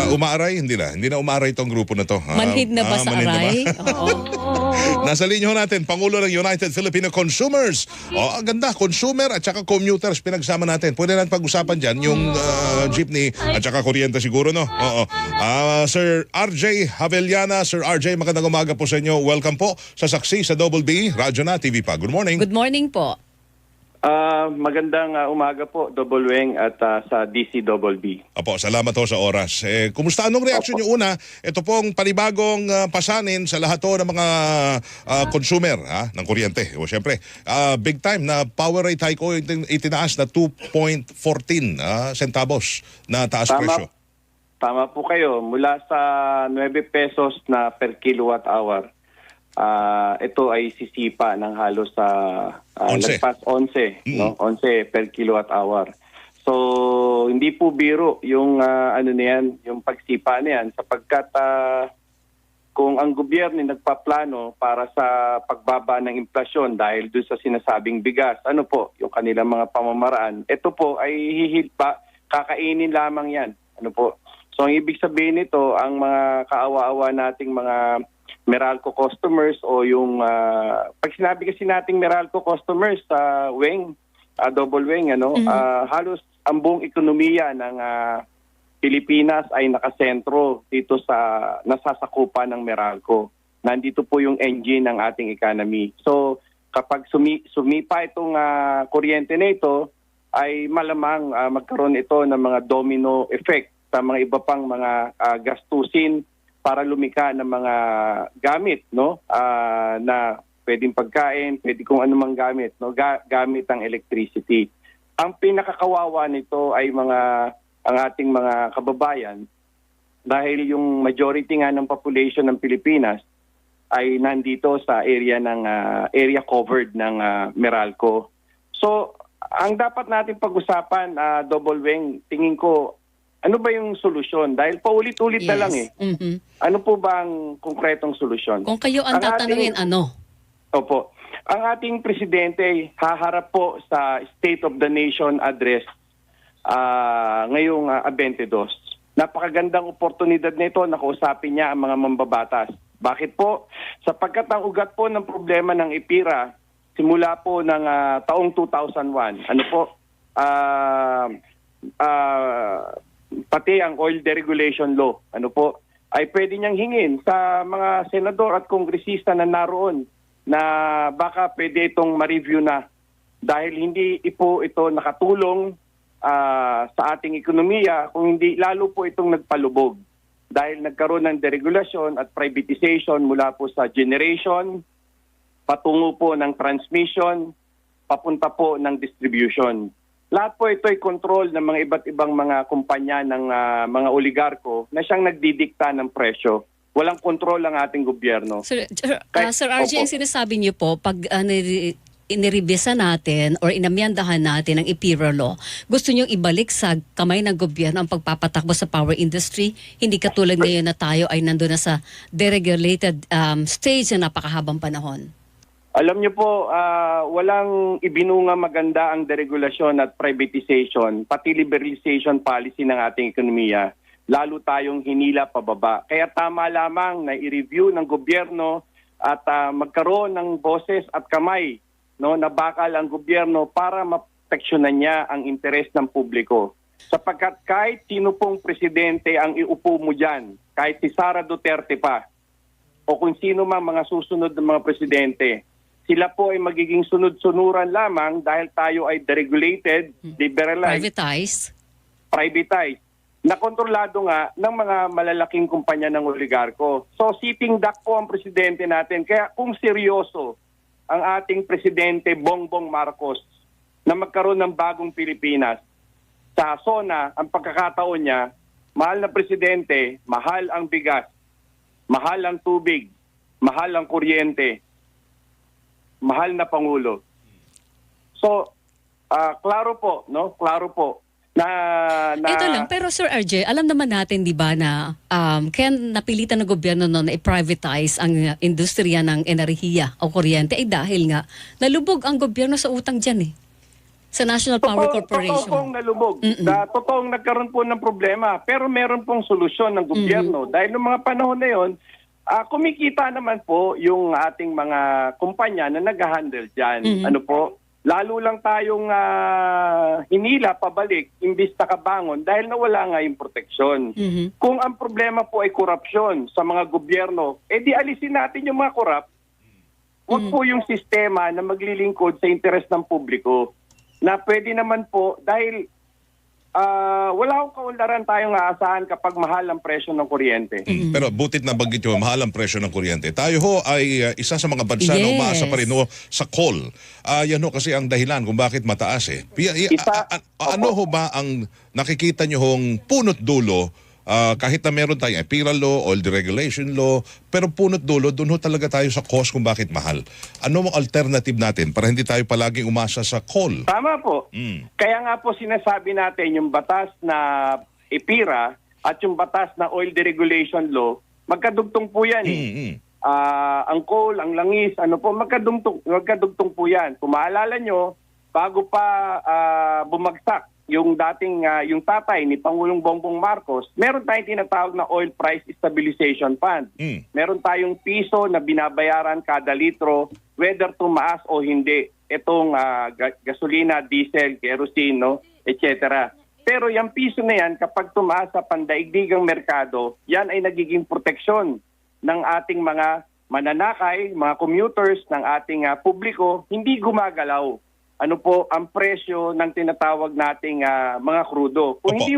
Umaaray? Hindi na umaaray itong grupo na to. Manhid na ba sa manhid na ba? aray? Oo. Nasa linya ho natin, Pangulo ng United Filipino Consumers. Ang ganda, consumer at saka commuters pinagsama natin. Pwede natin pag-usapan dyan yung jeepney at saka kuryente siguro, no? Oo. Sir RJ Havellana. Sir RJ, magandang umaga po sa inyo. Welcome po sa Saksi sa Double B, Radyo na, TV pa. Good morning. Good morning po. Magandang umaga po, Double Weng at sa DC Double B. Apo, salamat ho sa oras. Kumusta anong reaksyon niyo una? Ito pong panibagong pasanin sa lahat ho ng mga consumer ng kuryente. O syempre, big time na power rate hike ko itinaas na 2.14 centavos na taas presyo. Tama po kayo. Mula sa 9 pesos na per kilowatt hour, ito ay sisipa ng halos sa 11. 11, no? 11 per kilowatt hour. So hindi po biro yung yung pagsipa na yan sapagkat kung ang gobyerno nagpaplano para sa pagbaba ng inflasyon dahil doon sa sinasabing bigas, yung kanilang mga pamamaraan, ito po ay kakainin lamang yan. So ang ibig sabihin nito, ang mga kaawa-awa nating mga Meralco customers o yung pag sinabi kasi nating Meralco customers Double Weng, halos ang buong ekonomiya ng Pilipinas ay nakasentro dito sa nasasakupan ng Meralco. Nandito po yung engine ng ating economy. So kapag sumipa itong kuryente na ito, ay malamang magkaroon ito ng mga domino effect sa mga iba pang mga gastusin para lumika ng mga gamit, na pwedeng pagkain, pwede kung anumang gamit, gamit ang electricity. Ang pinakakawawa nito ay ang ating mga kababayan dahil yung majority nga ng population ng Pilipinas ay nandito sa area area covered ng Meralco. So, ang dapat natin pag-usapan, Double Weng, tingin ko, ano ba yung solusyon? Dahil paulit-ulit na lang Ano po ba ang konkretong solusyon? Kung kayo ang tatanungin, ano? Opo. Ang ating presidente haharap po sa State of the Nation address ngayong 22. Napakagandang oportunidad nito na kausapin niya ang mga mambabatas. Bakit po? Sapagkat ang ugat po ng problema ng IPIRA simula po ng taong 2001. Pati ang oil deregulation law, ay pwede niyang hingin sa mga senador at kongresista na naroon na baka pwede itong ma-review na dahil hindi po ito nakatulong sa ating ekonomiya kung hindi lalo po itong nagpalubog dahil nagkaroon ng deregulation at privatization mula po sa generation, patungo po ng transmission, papunta po ng distribution. Lahat po ito ay control ng mga iba't ibang mga kumpanya ng mga oligarko na siyang nagdidikta ng presyo. Walang control ang ating gobyerno. Sir RJ, ang sinasabi niyo po, pag inirevisa natin or inamyandahan natin ang IPIRA law, gusto niyong ibalik sa kamay ng gobyerno ang pagpapatakbo sa power industry? Hindi katulad ngayon na tayo ay nandun na sa deregulated stage na napakahabang panahon. Alam niyo po, walang ibinunga maganda ang deregulation at privatization, pati liberalization policy ng ating ekonomiya. Lalo tayong hinila pababa. Kaya tama lamang na i-review ng gobyerno at magkaroon ng boses at kamay na bakal ang gobyerno para maproteksyonan niya ang interes ng publiko. Sapagkat kahit sino pong presidente ang iupo mo dyan, kahit si Sara Duterte pa, o kung sino mang mga susunod ng mga presidente, sila po ay magiging sunod-sunuran lamang dahil tayo ay deregulated, liberalized, privatized, na kontrolado nga ng mga malalaking kumpanya ng oligarko. So sitting duck po ang presidente natin. Kaya kung seryoso ang ating presidente Bongbong Marcos na magkaroon ng bagong Pilipinas, sa SONA, ang pagkakataon niya, mahal na presidente, mahal ang bigas, mahal ang tubig, mahal ang kuryente, mahal na Pangulo. So, klaro po, Ito lang, pero Sir RJ, alam naman natin, di ba, na kaya napilitan ng gobyerno na i-privatize ang industriya ng enerhiya o kuryente ay dahil nga nalubog ang gobyerno sa utang dyan . Sa National Power Totoo pong Corporation. nalubog. Totoong nagkaroon po ng problema. Pero meron pong solusyon ng gobyerno. Dahil noong mga panahon na yon, kumikita naman po yung ating mga kumpanya na nag-handle dyan. Ano po? Lalo lang tayong hinila pabalik, imbis nakabangon dahil nawala nga yung proteksyon. Kung ang problema po ay korupsyon sa mga gobyerno, di alisin natin yung mga korap. Huwag po yung sistema na maglilingkod sa interes ng publiko. Na pwede naman po dahil wala akong kaunlaran tayong aasahan kapag mahal ang presyo ng kuryente. Pero butit na banggit nyo, mahal ang presyo ng kuryente. Tayo ho ay isa sa mga bansa na Yes. umaasa pa rin ho sa coal. Yan ho kasi ang dahilan kung bakit mataas eh. Ano ho ba ang nakikita nyo hong punot dulo kahit na meron tayong EPIRA law, oil deregulation law, pero punot dulo, doon ho talaga tayo sa cause kung bakit mahal. Ano ang alternative natin para hindi tayo palaging umasa sa coal? Tama po. Kaya nga po sinasabi natin yung batas na EPIRA at yung batas na oil deregulation law, magkadugtong po yan eh. Ang coal, ang langis, magkadugtong po yan. Kung maalala nyo, bago pa bumagsak yung dating yung tatay ni Pangulong Bongbong Marcos, meron tayong tinatawag na Oil Price Stabilization Fund. Meron tayong piso na binabayaran kada litro whether tumaas o hindi itong gasolina, diesel, kerosene, no, etc. Pero yung piso na yan, kapag tumaas sa pandaigdigang merkado, yan ay nagiging proteksyon ng ating mga mananakay, mga commuters, ng ating publiko, hindi gumagalaw. Ano po ang presyo ng tinatawag nating mga krudo. Kung hindi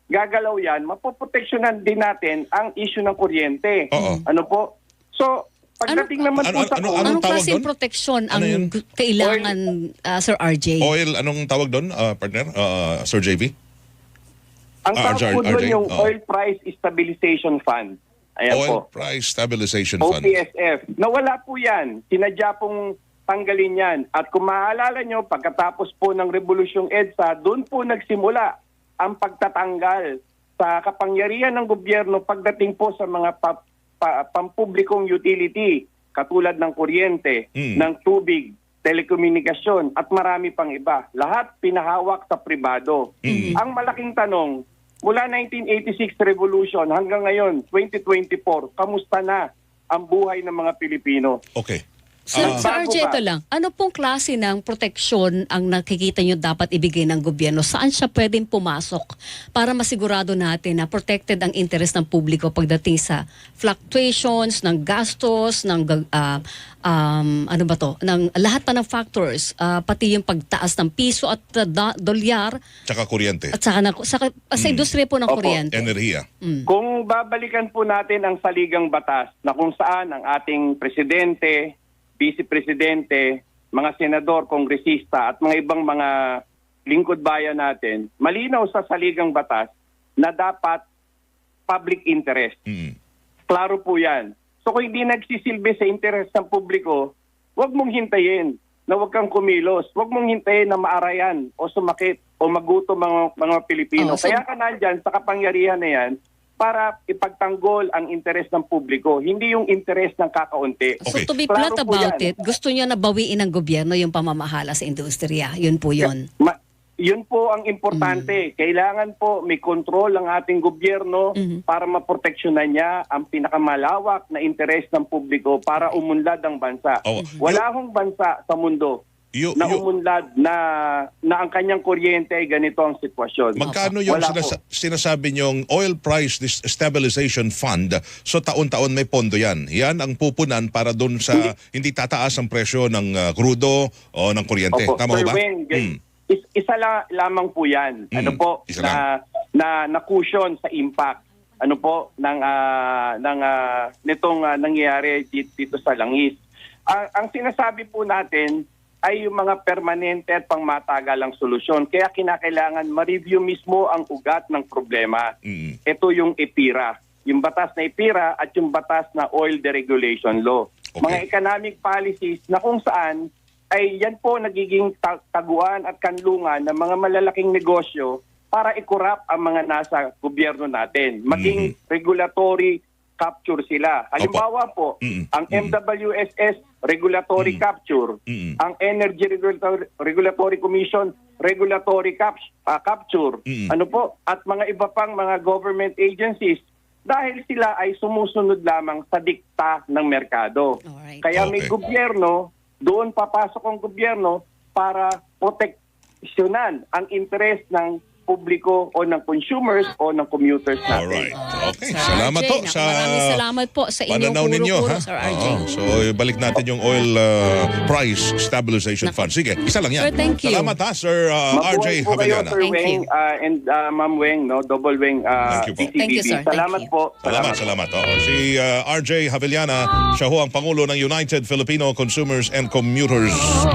gagalaw yan, mapoproteksyonan din natin ang issue ng kuryente. Ano po? So, pagdating naman po sa Anong tawag klaseng doon? proteksyon ang Ano yun? kailangan, Sir RJ? Oil, anong tawag doon, partner? Sir JV? ang tawag po RJ, doon yung oo. Oil Price Stabilization Fund. Ayan Oil po. Price Stabilization Fund. OPSF. Nawala po yan. Sinadya pong tanggalin yan. At kung maaalala nyo, pagkatapos po ng Revolusyong EDSA, doon po nagsimula ang pagtatanggal sa kapangyarihan ng gobyerno pagdating po sa mga pampublikong utility, katulad ng kuryente, ng tubig, telekomunikasyon, at marami pang iba. Lahat pinahawak sa pribado. Ang malaking tanong, mula 1986 Revolution hanggang ngayon, 2024, kamusta na ang buhay ng mga Pilipino? Okay. Sir Bago RJ, ba? ito lang. Ano pong klase ng proteksyon ang nakikita nyo dapat ibigay ng gobyerno? Saan siya pwedeng pumasok para masigurado natin na protected ang interest ng publiko pagdating sa fluctuations, ng gastos, ng ano ba to? Ng lahat pa ng factors, pati yung pagtaas ng piso at dolyar Tsaka kuryente. at sa industriya po ng Opo. kuryente. Enerhiya. Kung babalikan po natin ang saligang batas na kung saan ang ating presidente, vice-presidente, mga senador, kongresista at mga ibang mga lingkod bayan natin, malinaw sa saligang batas na dapat public interest. Klaro po yan. So kung hindi nagsisilbi sa interest ng publiko, huwag mong hintayin na huwag kang kumilos. Huwag mong hintayin na maarayan o sumakit o magutom mga Pilipino. Kaya ka nandyan sa kapangyarihan na yan para ipagtanggol ang interes ng publiko, hindi yung interes ng kakaunti. So Okay. to be Klaro blunt po about yan. it, gusto nyo na bawiin ng gobyerno yung pamamahala sa industriya. Yun po yun. Yun po ang importante. Kailangan po may kontrol ang ating gobyerno para maproteksyonan niya ang pinakamalawak na interes ng publiko para umunlad ang bansa. Wala akong bansa sa mundo na umunlad na ang kanyang kuryente ay ganito ang sitwasyon. Magkano yung Wala po. sinasabi niyong Oil Price Stabilization Fund? So taon-taon may pondo yan. Yan ang pupunan para doon sa hindi tataas ang presyo ng krudo o ng kuryente. Opo, Tama Sir ba? Weng, isa lamang po yan. Ano po, isa lang. na cushion sa impact. Ano po, nitong nangyayari dito sa langis. Ang sinasabi po natin ay yung mga permanente at pangmatagalang solusyon. Kaya kinakailangan ma-review mismo ang ugat ng problema. Ito yung EPIRA. Yung batas na EPIRA at yung batas na Oil Deregulation Law. Okay. Mga economic policies na kung saan ay yan po nagiging taguan at kanlungan ng mga malalaking negosyo para i-corrupt ang mga nasa gobyerno natin. Maging regulatory capture sila. Halimbawa po, ang MWSS regulatory capture, ang Energy Regulatory Commission regulatory capture, ano po, at mga iba pang mga government agencies dahil sila ay sumusunod lamang sa dikta ng merkado. Alright. Kaya may Okay. gobyerno, doon papasok ang gobyerno para proteksyonan ang interes ng publiko o ng consumers o ng commuters natin. Alright. Okay. Sir Salamat RJ, po naku, sa maraming salamat po sa inyong pananaw ninyo, puro-puro, ha? Sir RJ. Oo. So, balik natin yung oil price stabilization fund. Sige, isa lang yan. Sir, thank you. Salamat ha, Sir Mabuhay RJ po kayo, Havellana. Sir Thank Weng, you. and Ma'am Weng, no? Double Weng, Thank you po. CCTV. Thank you, sir. Thank Salamat you. po. Salamat. Oo. Si RJ Havellana, siya ho ang Pangulo ng United Filipino Consumers and Commuters